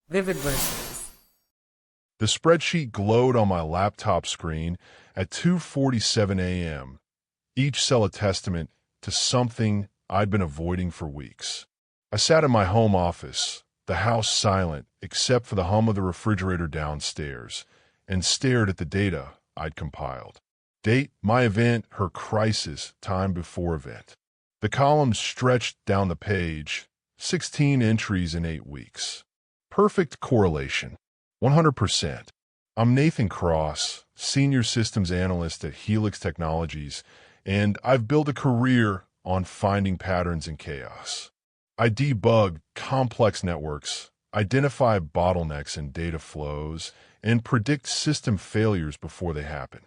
Vivid verses. The spreadsheet glowed on my laptop screen at 2:47 a.m., each cell a testament to something I'd been avoiding for weeks. I sat in my home office, the house silent except for the hum of the refrigerator downstairs, and stared at the data I'd compiled. Date, my event, her crisis, time before event. The columns stretched down the page, 16 entries in 8 weeks. Perfect correlation. 100%. I'm Nathan Cross, Senior Systems Analyst at Helix Technologies, and I've built a career on finding patterns in chaos. I debug complex networks, identify bottlenecks in data flows, and predict system failures before they happen.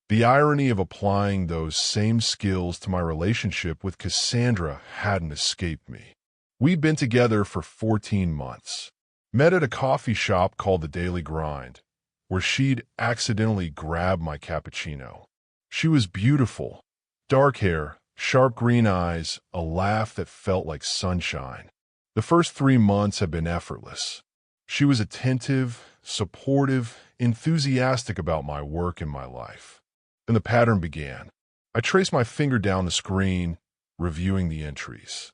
The irony of applying those same skills to my relationship with Cassandra hadn't escaped me. We'd been together for 14 months. Met at a coffee shop called The Daily Grind, where she'd accidentally grabbed my cappuccino. She was beautiful. Dark hair, sharp green eyes, a laugh that felt like sunshine. The first 3 months had been effortless. She was attentive, supportive, enthusiastic about my work and my life. Then the pattern began. I traced my finger down the screen, reviewing the entries.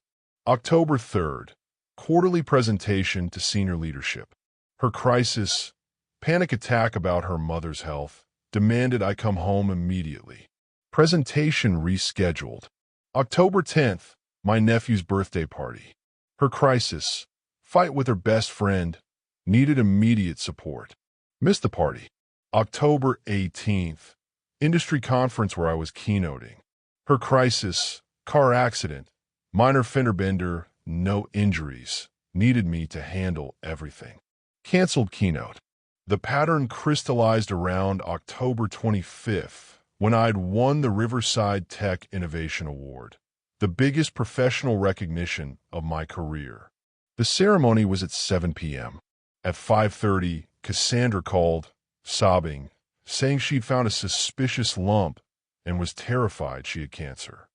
October 3rd. Quarterly presentation to senior leadership. Her crisis, panic attack about her mother's health, demanded I come home immediately. Presentation rescheduled. October 10th, my nephew's birthday party. Her crisis, fight with her best friend, needed immediate support. Missed the party. October 18th, industry conference where I was keynoting. Her crisis, car accident, minor fender bender, no injuries, needed me to handle everything. Canceled keynote. The pattern crystallized around October 25th, when I'd won the Riverside Tech Innovation Award, the biggest professional recognition of my career. The ceremony was at 7 p.m. At 5:30, Cassandra called, sobbing, saying she'd found a suspicious lump and was terrified she had cancer.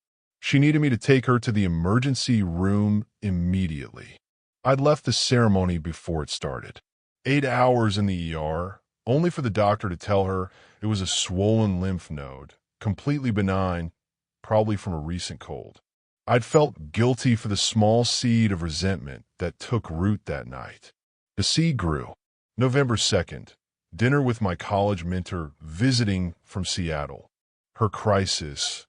She needed me to take her to the emergency room immediately. I'd left the ceremony before it started. 8 hours in the ER, only for the doctor to tell her it was a swollen lymph node, completely benign, probably from a recent cold. I'd felt guilty for the small seed of resentment that took root that night. The seed grew. November 2nd, dinner with my college mentor visiting from Seattle. Her crisis,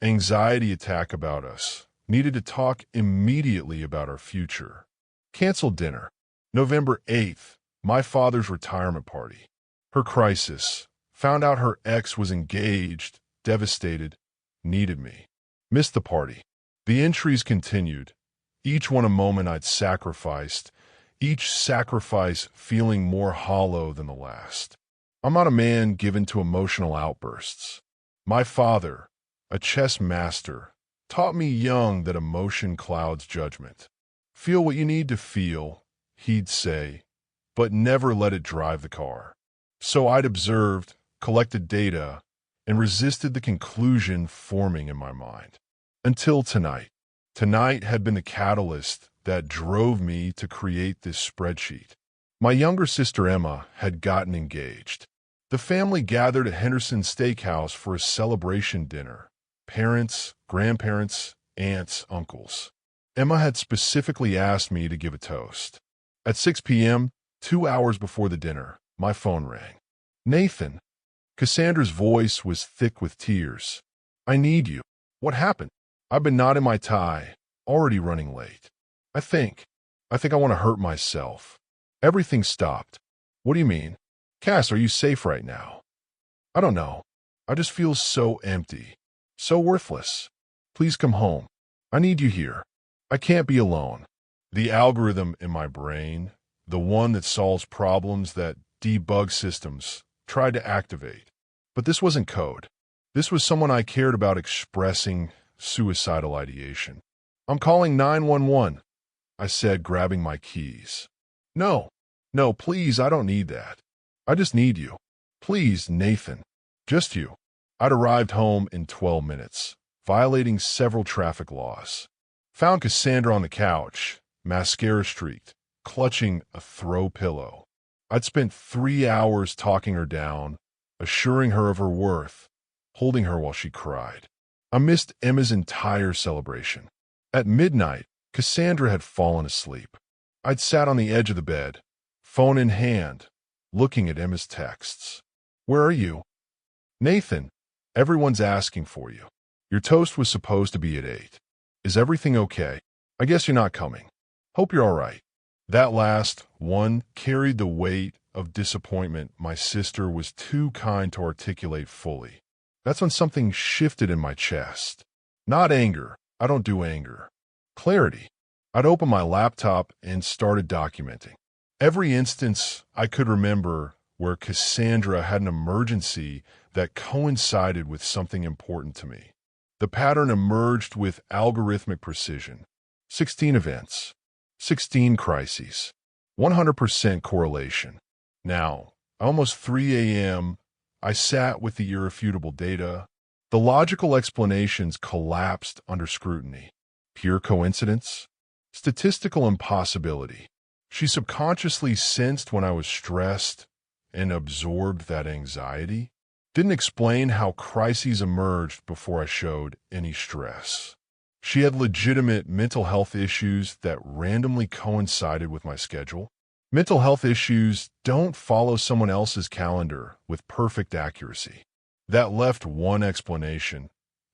anxiety attack about us, needed to talk immediately about our future. Canceled dinner. November 8th, my father's retirement party. Her crisis, found out her ex was engaged, devastated, needed me. Missed the party. The entries continued, each one a moment I'd sacrificed, each sacrifice feeling more hollow than the last. I'm not a man given to emotional outbursts. My father, a chess master, taught me young that emotion clouds judgment. Feel what you need to feel, he'd say, but never let it drive the car. So I'd observed, collected data, and resisted the conclusion forming in my mind. Until tonight. Tonight had been the catalyst that drove me to create this spreadsheet. My younger sister Emma had gotten engaged. The family gathered at Henderson Steakhouse for a celebration dinner. Parents, grandparents, aunts, uncles. Emma had specifically asked me to give a toast. At 6 p.m., 2 hours before the dinner, my phone rang. Nathan. Cassandra's voice was thick with tears. I need you. What happened? I've been knotting my tie, already running late. I think I want to hurt myself. Everything stopped. What do you mean? Cass, are you safe right now? I don't know. I just feel so empty. So worthless. Please come home. I need you here. I can't be alone. The algorithm in my brain, the one that solves problems that debug systems, tried to activate. But this wasn't code. This was someone I cared about expressing suicidal ideation. I'm calling 911, I said, grabbing my keys. No, please, I don't need that. I just need you. Please, Nathan. Just you. I'd arrived home in 12 minutes, violating several traffic laws. Found Cassandra on the couch, mascara streaked, clutching a throw pillow. I'd spent 3 hours talking her down, assuring her of her worth, holding her while she cried. I missed Emma's entire celebration. At midnight, Cassandra had fallen asleep. I'd sat on the edge of the bed, phone in hand, looking at Emma's texts. "Where are you?" "Nathan, everyone's asking for you. Your toast was supposed to be at 8. Is everything okay? I guess you're not coming. Hope you're all right." That last one carried the weight of disappointment my sister was too kind to articulate fully. That's when something shifted in my chest. Not anger. I don't do anger. Clarity. I'd opened my laptop and started documenting every instance I could remember where Cassandra had an emergency that coincided with something important to me. The pattern emerged with algorithmic precision. 16 events, 16 crises, 100% correlation. Now, almost 3 a.m., I sat with the irrefutable data. The logical explanations collapsed under scrutiny. Pure coincidence? Statistical impossibility. She subconsciously sensed when I was stressed and absorbed that anxiety. Didn't explain how crises emerged before I showed any stress. She had legitimate mental health issues that randomly coincided with my schedule. Mental health issues don't follow someone else's calendar with perfect accuracy. That left one explanation,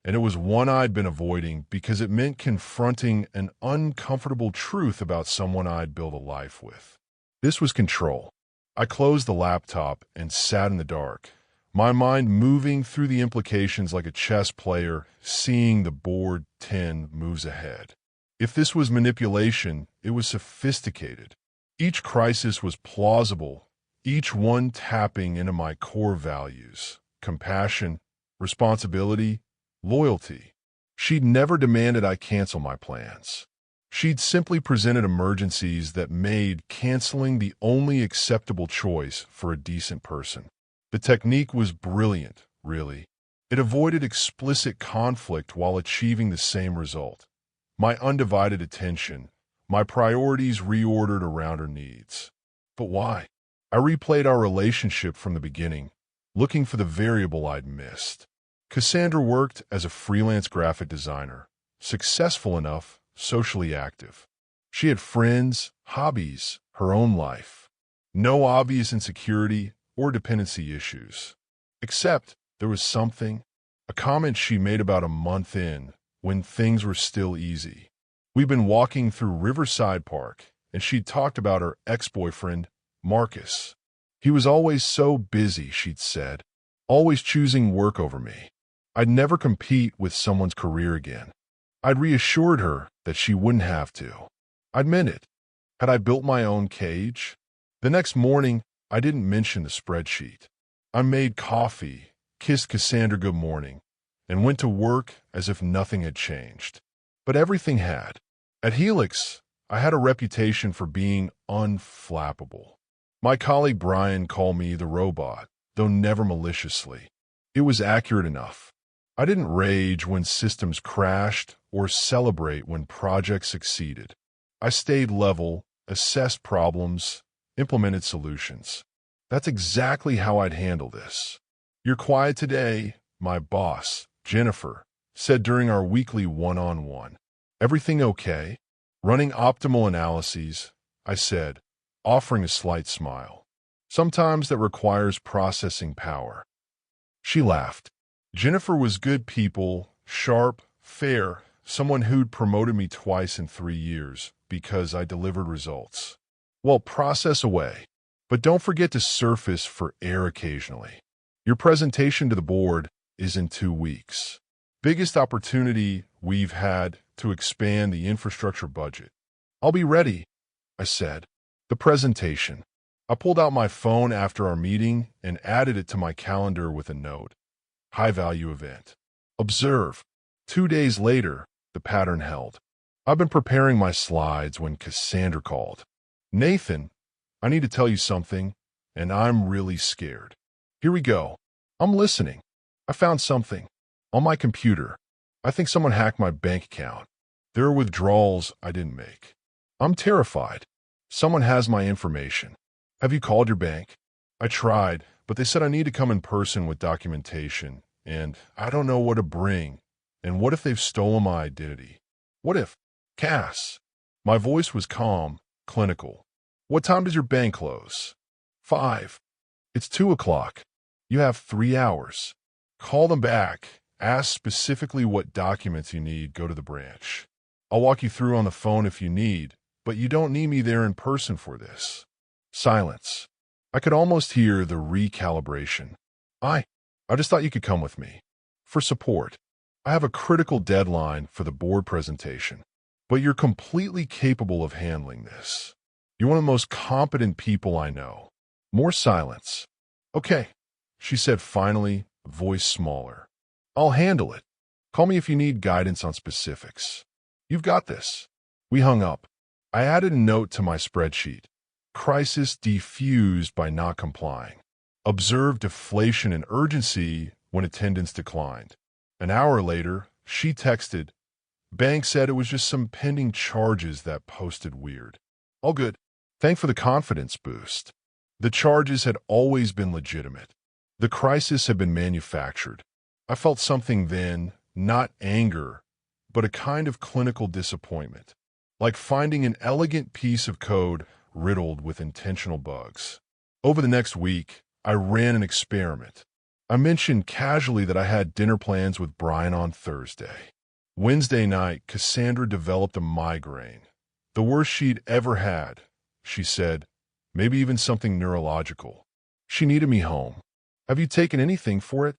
and it was one I'd been avoiding because it meant confronting an uncomfortable truth about someone I'd built a life with. This was control. I closed the laptop and sat in the dark, my mind moving through the implications like a chess player seeing the board 10 moves ahead. If this was manipulation, it was sophisticated. Each crisis was plausible, each one tapping into my core values: compassion, responsibility, loyalty. She'd never demanded I cancel my plans. She'd simply presented emergencies that made canceling the only acceptable choice for a decent person. The technique was brilliant, really. It avoided explicit conflict while achieving the same result. My undivided attention, my priorities reordered around her needs. But why? I replayed our relationship from the beginning, looking for the variable I'd missed. Cassandra worked as a freelance graphic designer, successful enough, socially active. She had friends, hobbies, her own life. No obvious insecurity or dependency issues. Except there was something, a comment she made about a month in, when things were still easy. We'd been walking through Riverside Park, and she'd talked about her ex-boyfriend, Marcus. He was always so busy, she'd said, always choosing work over me. I'd never compete with someone's career again. I'd reassured her that she wouldn't have to. I'd meant it. Had I built my own cage? The next morning, I didn't mention the spreadsheet. I made coffee, kissed Cassandra good morning, and went to work as if nothing had changed. But everything had. At Helix, I had a reputation for being unflappable. My colleague Brian called me the robot, though never maliciously. It was accurate enough. I didn't rage when systems crashed or celebrate when projects succeeded. I stayed level, assessed problems, implemented solutions. That's exactly how I'd handle this. "You're quiet today," my boss, Jennifer, said during our weekly one-on-one. "Everything okay?" "Running optimal analyses," I said, offering a slight smile. "Sometimes that requires processing power." She laughed. Jennifer was good people, sharp, fair, someone who'd promoted me twice in 3 years because I delivered results. "Well, process away. But don't forget to surface for air occasionally. Your presentation to the board is in 2 weeks. Biggest opportunity we've had to expand the infrastructure budget." "I'll be ready," I said. The presentation. I pulled out my phone after our meeting and added it to my calendar with a note. High-value event. Observe. 2 days later, the pattern held. I've been preparing my slides when Cassandra called. "Nathan, I need to tell you something, and I'm really scared." "Here we go." "I'm listening." "I found something. On my computer. I think someone hacked my bank account. There are withdrawals I didn't make." "I'm terrified." Someone has my information. Have you called your bank? I tried, but they said I need to come in person with documentation, and I don't know what to bring. And what if they've stolen my identity? What if? Cass. My voice was calm, clinical. What time does your bank close? 5. It's 2 o'clock. You have 3 hours. Call them back. Ask specifically what documents you need. Go to the branch. I'll walk you through on the phone if you need, but you don't need me there in person for this. Silence. I could almost hear the recalibration. I just thought you could come with me. For support. I have a critical deadline for the board presentation, but you're completely capable of handling this. You're one of the most competent people I know. More silence. Okay, she said finally, voice smaller. I'll handle it. Call me if you need guidance on specifics. You've got this. We hung up. I added a note to my spreadsheet. Crisis defused by not complying. Observed deflation and urgency when attendance declined. An hour later, she texted, Bank said it was just some pending charges that posted weird. All good. Thanks for the confidence boost. The charges had always been legitimate. The crisis had been manufactured. I felt something then, not anger, but a kind of clinical disappointment, like finding an elegant piece of code riddled with intentional bugs. Over the next week, I ran an experiment. I mentioned casually that I had dinner plans with Brian on Thursday. Wednesday night, Cassandra developed a migraine. The worst she'd ever had, she said, maybe even something neurological. She needed me home. Have you taken anything for it?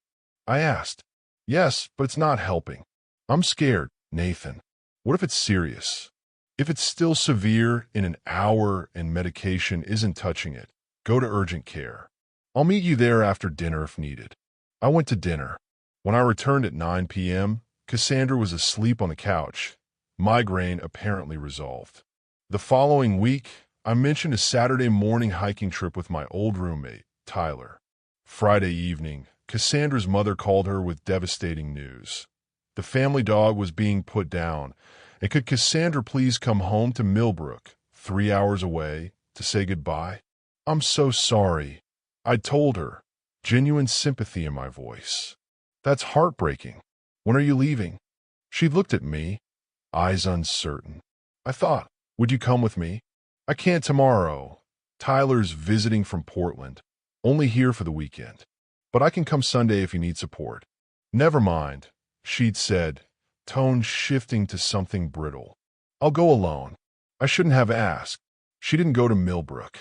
I asked. Yes, but it's not helping. I'm scared, Nathan. What if it's serious? If it's still severe in an hour and medication isn't touching it, go to urgent care. I'll meet you there after dinner if needed. I went to dinner. When I returned at 9 p.m., Cassandra was asleep on the couch, migraine apparently resolved. The following week, I mentioned a Saturday morning hiking trip with my old roommate, Tyler. Friday evening, Cassandra's mother called her with devastating news. The family dog was being put down, and could Cassandra please come home to Millbrook, 3 hours away, to say goodbye? I'm so sorry. I told her, genuine sympathy in my voice. That's heartbreaking. When are you leaving? She looked at me, eyes uncertain. I thought, would you come with me? I can't tomorrow. Tyler's visiting from Portland, only here for the weekend. But I can come Sunday if you need support. Never mind, she'd said, tone shifting to something brittle. I'll go alone. I shouldn't have asked. She didn't go to Millbrook.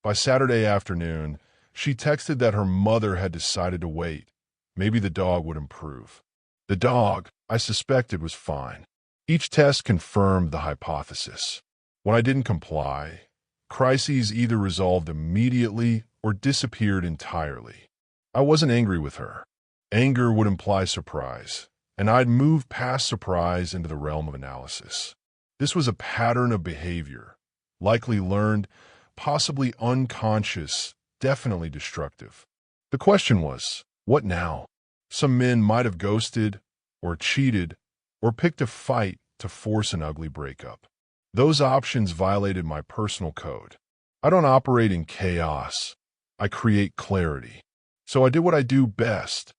By Saturday afternoon, she texted that her mother had decided to wait. Maybe the dog would improve. The dog, I suspected, was fine. Each test confirmed the hypothesis. When I didn't comply, crises either resolved immediately or disappeared entirely. I wasn't angry with her. Anger would imply surprise, and I'd moved past surprise into the realm of analysis. This was a pattern of behavior, likely learned, possibly unconscious, definitely destructive. The question was, what now? Some men might have ghosted, or cheated, or picked a fight to force an ugly breakup. Those options violated my personal code. I don't operate in chaos. I create clarity. So I did what I do best.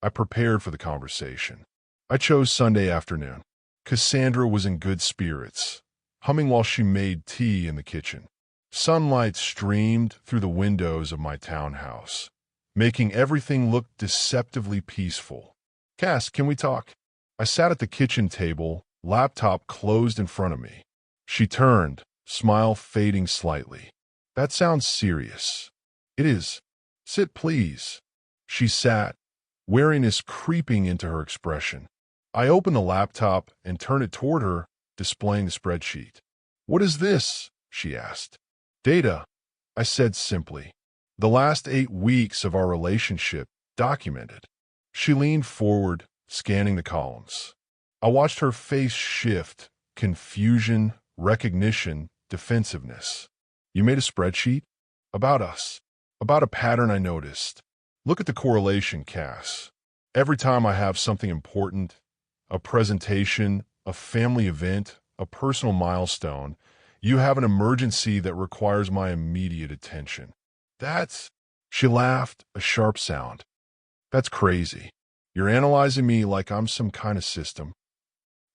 I prepared for the conversation. I chose Sunday afternoon. Cassandra was in good spirits, humming while she made tea in the kitchen. Sunlight streamed through the windows of my townhouse, making everything look deceptively peaceful. Cass, can we talk? I sat at the kitchen table, laptop closed in front of me. She turned, smile fading slightly. That sounds serious. It is. Sit, please. She sat, wariness creeping into her expression. I opened the laptop and turned it toward her, displaying the spreadsheet. What is this? She asked. Data, I said simply. The last 8 weeks of our relationship documented. She leaned forward, scanning the columns. I watched her face shift, confusion, recognition, defensiveness. You made a spreadsheet? About us. About a pattern I noticed. Look at the correlation, Cass. Every time I have something important, a presentation, a family event, a personal milestone, You have an emergency that requires my immediate attention. That's... She laughed, a sharp sound. That's crazy. You're analyzing me like I'm some kind of system.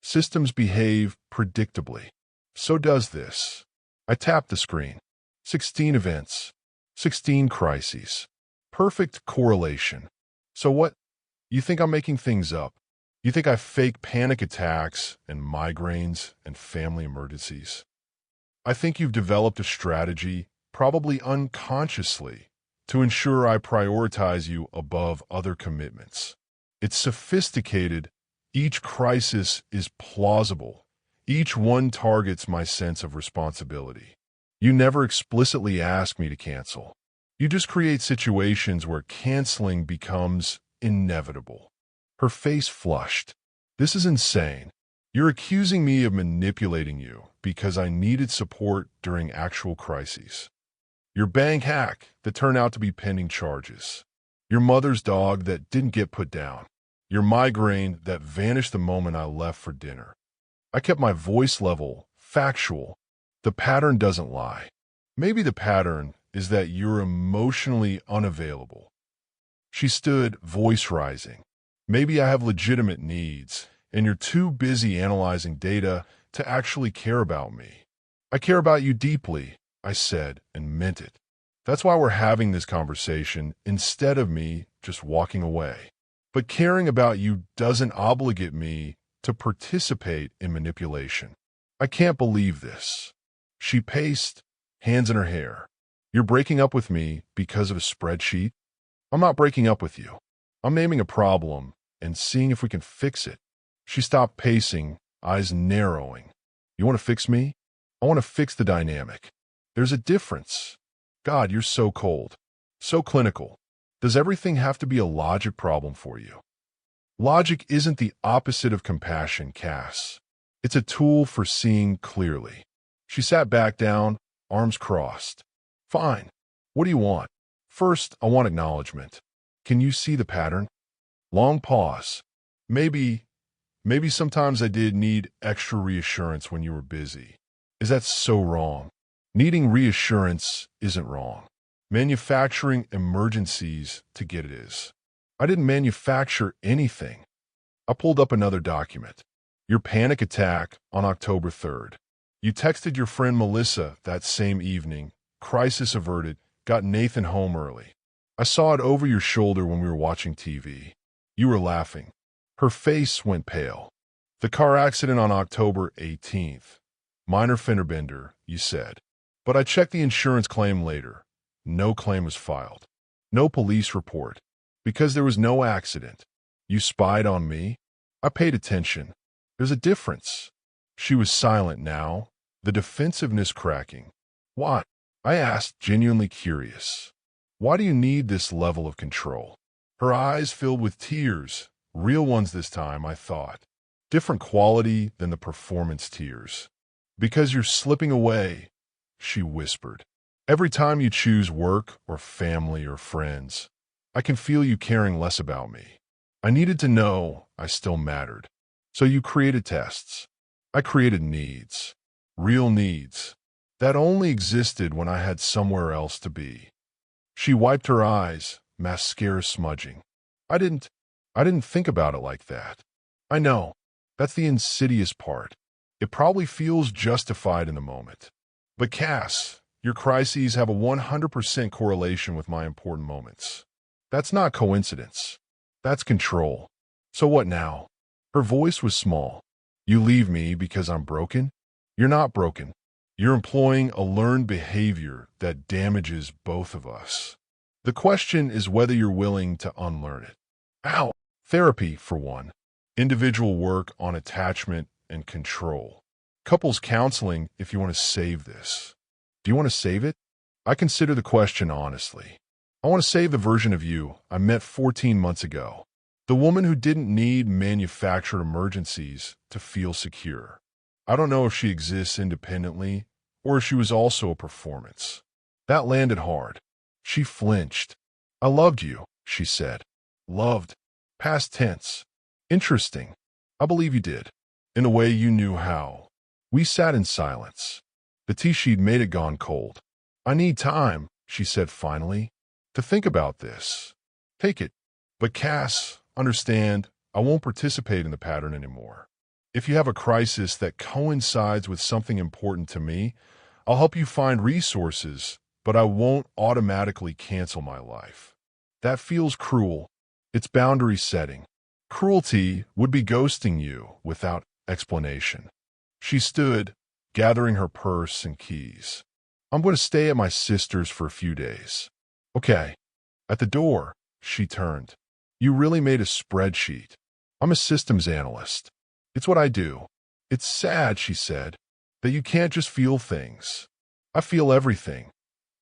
Systems behave predictably. So does this. I tapped the screen. 16 events. 16 crises. Perfect correlation. So what? You think I'm making things up? You think I fake panic attacks and migraines and family emergencies? I think you've developed a strategy, probably unconsciously, to ensure I prioritize you above other commitments. It's sophisticated. Each crisis is plausible. Each one targets my sense of responsibility. You never explicitly ask me to cancel. You just create situations where canceling becomes inevitable. Her face flushed. This is insane. You're accusing me of manipulating you because I needed support during actual crises. Your bank hack that turned out to be pending charges. Your mother's dog that didn't get put down. Your migraine that vanished the moment I left for dinner. I kept my voice level, factual. The pattern doesn't lie. Maybe the pattern is that you're emotionally unavailable. She stood, voice rising. Maybe I have legitimate needs, and you're too busy analyzing data to actually care about me. I care about you deeply, I said, and meant it. That's why we're having this conversation instead of me just walking away. But caring about you doesn't obligate me to participate in manipulation. I can't believe this. She paced, hands in her hair. You're breaking up with me because of a spreadsheet? I'm not breaking up with you. I'm naming a problem and seeing if we can fix it. She stopped pacing, eyes narrowing. You want to fix me? I want to fix the dynamic. There's a difference. God, you're so cold, so clinical. Does everything have to be a logic problem for you? Logic isn't the opposite of compassion, Cass. It's a tool for seeing clearly. She sat back down, arms crossed. Fine. What do you want? First, I want acknowledgement. Can you see the pattern? Long pause. Maybe sometimes I did need extra reassurance when you were busy. Is that so wrong? Needing reassurance isn't wrong. Manufacturing emergencies to get it is. I didn't manufacture anything. I pulled up another document. Your panic attack on October 3rd. You texted your friend Melissa that same evening. Crisis averted. Got Nathan home early. I saw it over your shoulder when we were watching TV. You were laughing. Her face went pale. The car accident on October 18th. Minor fender bender, you said. But I checked the insurance claim later. No claim was filed. No police report. Because there was no accident. You spied on me? I paid attention. There's a difference. She was silent now, the defensiveness cracking. Why? I asked, genuinely curious. Why do you need this level of control? Her eyes filled with tears, real ones this time, I thought. Different quality than the performance tears. Because you're slipping away, she whispered. Every time you choose work or family or friends, I can feel you caring less about me. I needed to know I still mattered. So you created tests. I created needs. Real needs. That only existed when I had somewhere else to be. She wiped her eyes, mascara smudging. I didn't think about it like that. I know. That's the insidious part. It probably feels justified in the moment. But Cass, your crises have a 100% correlation with my important moments. That's not coincidence. That's control. So what now? Her voice was small. You leave me because I'm broken? You're not broken. You're employing a learned behavior that damages both of us. The question is whether you're willing to unlearn it. Ow! Therapy, for one. Individual work on attachment and control. Couples counseling if you want to save this. Do you want to save it? I consider the question honestly. I want to save the version of you I met 14 months ago. The woman who didn't need manufactured emergencies to feel secure. I don't know if she exists independently or if she was also a performance. That landed hard. She flinched. I loved you, she said. Loved. Past tense. Interesting. I believe you did. In a way you knew how. We sat in silence. The tea she'd made had gone cold. "I need time," she said finally, "to think about this." "Take it. But Cass, understand, I won't participate in the pattern anymore. If you have a crisis that coincides with something important to me, I'll help you find resources, but I won't automatically cancel my life. That feels cruel. It's boundary setting. Cruelty would be ghosting you without explanation." She stood, gathering her purse and keys. "I'm going to stay at my sister's for a few days." "Okay." At the door, she turned. "You really made a spreadsheet." "I'm a systems analyst. It's what I do." "It's sad," she said, "that you can't just feel things." "I feel everything,"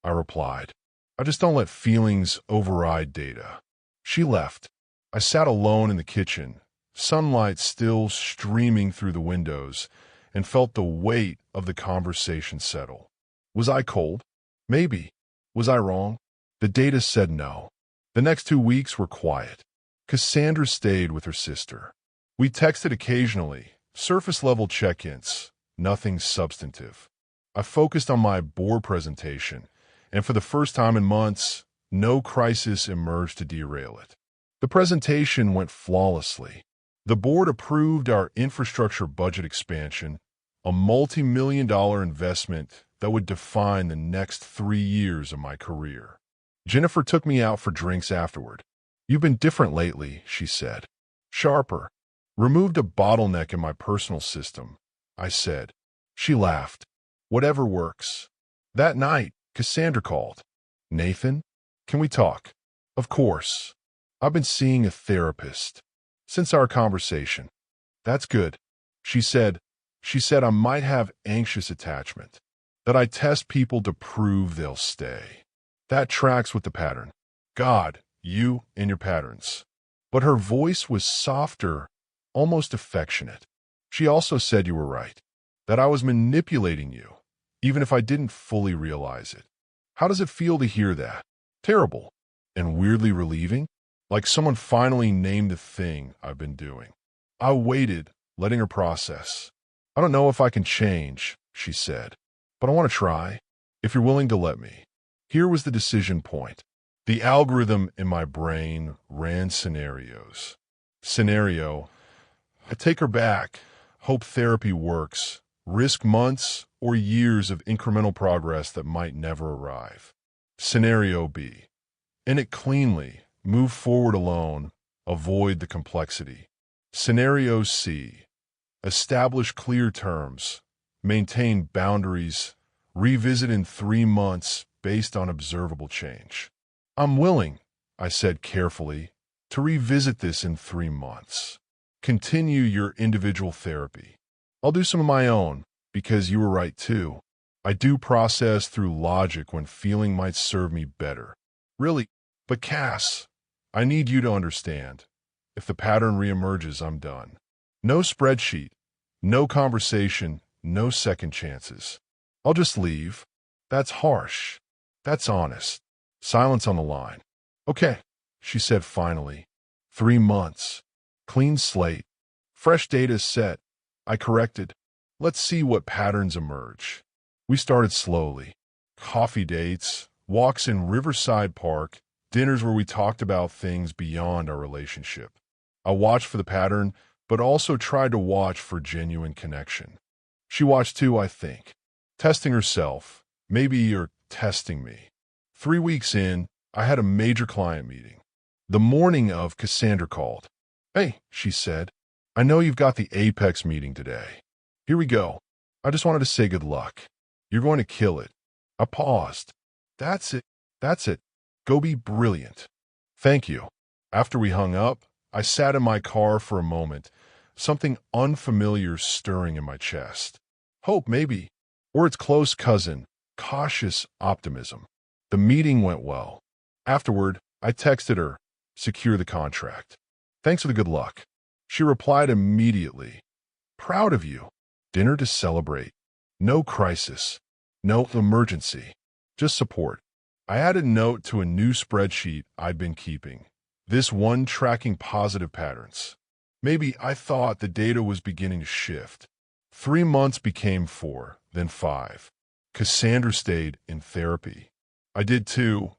I replied. "I just don't let feelings override data." She left. I sat alone in the kitchen, sunlight still streaming through the windows, and felt the weight of the conversation settle. Was I cold? Maybe. Was I wrong? The data said no. The next 2 weeks were quiet. Cassandra stayed with her sister. We texted occasionally, surface-level check-ins, nothing substantive. I focused on my board presentation, and for the first time in months, no crisis emerged to derail it. The presentation went flawlessly. The board approved our infrastructure budget expansion, a multi-million-dollar investment that would define the next 3 years of my career. Jennifer took me out for drinks afterward. "You've been different lately," she said. "Sharper. Removed a bottleneck in my personal system," I said. She laughed. "Whatever works." That night, Cassandra called. "Nathan, can we talk?" "Of course. I've been seeing a therapist since our conversation." "That's good." She said I might have anxious attachment, that I test people to prove they'll stay. That tracks with the pattern. God, you and your patterns. But her voice was softer, almost affectionate. She also said you were right, that I was manipulating you, even if I didn't fully realize it. How does it feel to hear that? Terrible. And weirdly relieving? Like someone finally named the thing I've been doing. I waited, letting her process. "I don't know if I can change," she said, "but I want to try, if you're willing to let me." Here was the decision point. The algorithm in my brain ran scenarios. Scenario: I take her back, hope therapy works, risk months or years of incremental progress that might never arrive. Scenario B: end it cleanly, move forward alone, avoid the complexity. Scenario C: establish clear terms, maintain boundaries, revisit in 3 months based on observable change. "I'm willing," I said carefully, "to revisit this in 3 months. Continue your individual therapy. I'll do some of my own, because you were right too. I do process through logic when feeling might serve me better." "Really? But Cass, I need you to understand. If the pattern reemerges, I'm done. No spreadsheet, no conversation, no second chances. I'll just leave." "That's harsh. That's honest." Silence on the line. "Okay," she said finally. 3 months. Clean slate. Fresh data set. I corrected. Let's see what patterns emerge. We started slowly. Coffee dates, walks in Riverside Park, dinners where we talked about things beyond our relationship. I watched for the pattern, but also tried to watch for genuine connection. She watched too, I think. Testing herself. Maybe you're testing me. 3 weeks in, I had a major client meeting. The morning of, Cassandra called. "Hey," she said, "I know you've got the Apex meeting today. Here we go. I just wanted to say good luck. You're going to kill it." I paused. That's it. Go be brilliant." "Thank you." After we hung up, I sat in my car for a moment, something unfamiliar stirring in my chest. Hope, maybe. Or its close cousin, cautious optimism. The meeting went well. Afterward, I texted her, "Secure the contract. Thanks for the good luck." She replied immediately, "Proud of you. Dinner to celebrate. No crisis. No emergency. Just support." I added a note to a new spreadsheet I'd been keeping. This one tracking positive patterns. Maybe I thought the data was beginning to shift. 3 months became 4, then 5. Cassandra stayed in therapy. I did too,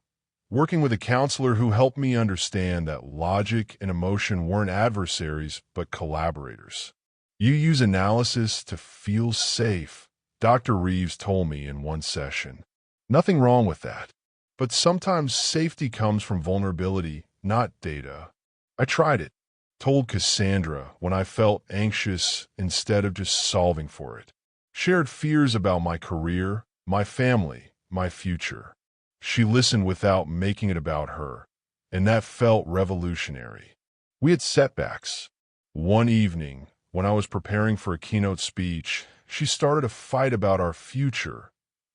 working with a counselor who helped me understand that logic and emotion weren't adversaries, but collaborators. You use analysis to feel safe, Dr. Reeves told me in one session. Nothing wrong with that. But sometimes safety comes from vulnerability, not data. I tried it, told Cassandra when I felt anxious instead of just solving for it. Shared fears about my career, my family, my future. She listened without making it about her, and that felt revolutionary. We had setbacks. One evening, when I was preparing for a keynote speech, she started a fight about our future.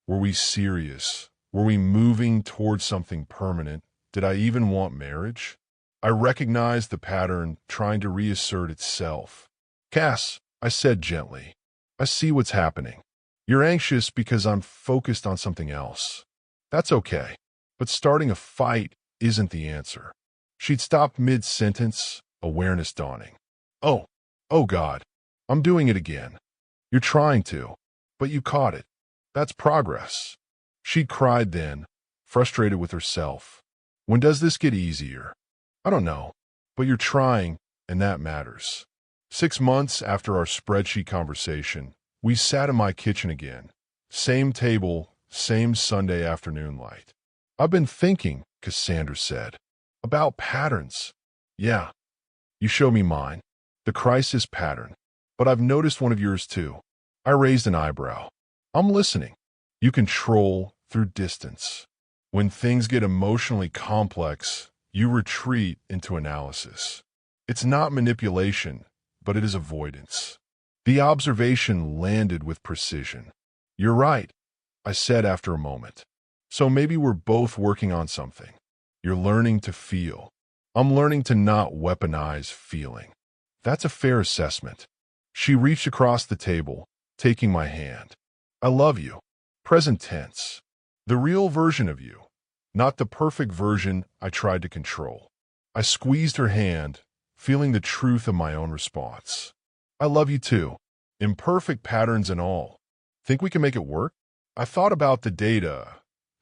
Were we serious? Were we moving towards something permanent? Did I even want marriage? I recognized the pattern trying to reassert itself. Cass, I said gently, I see what's happening. You're anxious because I'm focused on something else. That's okay, but starting a fight isn't the answer. She'd stopped mid-sentence, awareness dawning. Oh God, I'm doing it again. You're trying to, but you caught it. That's progress. She'd cried then, frustrated with herself. When does this get easier? I don't know, but you're trying, and that matters. 6 months after our spreadsheet conversation, we sat in my kitchen again. Same table, same Sunday afternoon light. I've been thinking, Cassandra said, about patterns. Yeah, you show me mine, the crisis pattern, but I've noticed one of yours too. I raised an eyebrow. I'm listening. You control through distance. When things get emotionally complex, you retreat into analysis. It's not manipulation, but it is avoidance. The observation landed with precision. You're right, I said after a moment. So maybe we're both working on something. You're learning to feel. I'm learning to not weaponize feeling. That's a fair assessment. She reached across the table, taking my hand. I love you. Present tense. The real version of you, not the perfect version I tried to control. I squeezed her hand, feeling the truth of my own response. I love you too. Imperfect patterns and all. Think we can make it work? I thought about the data.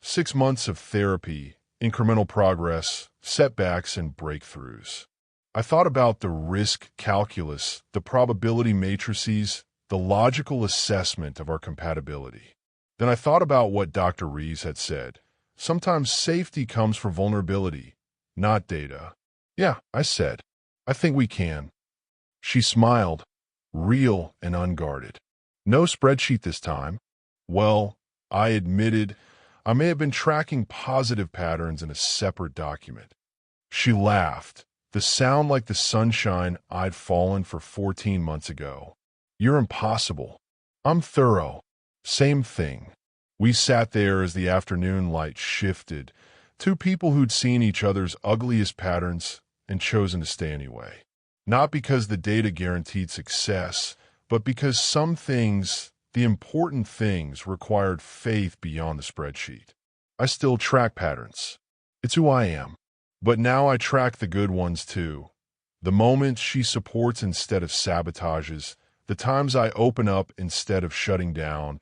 6 months of therapy, incremental progress, setbacks, and breakthroughs. I thought about the risk calculus, the probability matrices, the logical assessment of our compatibility. Then I thought about what Dr. Reeves had said. Sometimes safety comes from vulnerability, not data. Yeah, I said. I think we can. She smiled, real and unguarded. No spreadsheet this time. Well, I admitted I may have been tracking positive patterns in a separate document. She laughed, the sound like the sunshine I'd fallen for 14 months ago. You're impossible. I'm thorough. Same thing. We sat there as the afternoon light shifted, two people who'd seen each other's ugliest patterns and chosen to stay anyway. Not because the data guaranteed success, but because some things, the important things, required faith beyond the spreadsheet. I still track patterns. It's who I am. But now I track the good ones too. The moments she supports instead of sabotages, the times I open up instead of shutting down,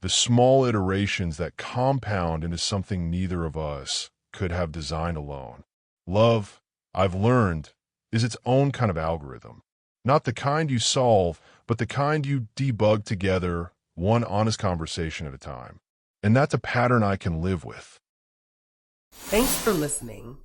the small iterations that compound into something neither of us could have designed alone. Love, I've learned, is its own kind of algorithm. Not the kind you solve, but the kind you debug together, one honest conversation at a time. And that's a pattern I can live with. Thanks for listening.